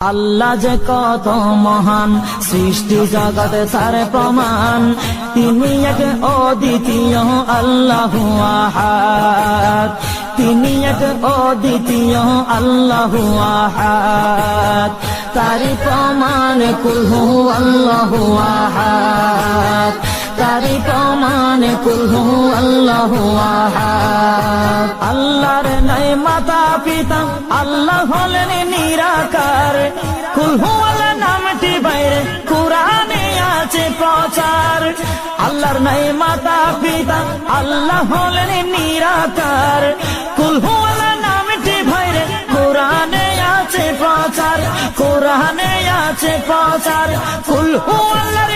আল্লাহ যে কত মহান, সৃষ্টি জগতে তার প্রমাণ। তিনি এক অদ্বিতীয় আল্লাহু আহাদ, তিনি এক অদ্বিতীয় আল্লাহু আহাদ। তারি প্রমাণ কুল হু আল্লাহু আহাদ, তারি প্রমাণ কুল হু আল্লাহু আহাদ। আল্লাহর নাই মাতা পিতা, আল্লাহ হলেন নিরাকার। কুল হু আল্লাহ নামটি বাইরে কুরআনে আছে প্রচার। আল্লাহর নাই মাতা পিতা, আল্লাহ হলেন নিরাকার। কুল হু আল্লাহ নামটি বাইরে কুরআনে আছে প্রচার, কুরআনে আছে প্রচার। কুল হু আল্লাহর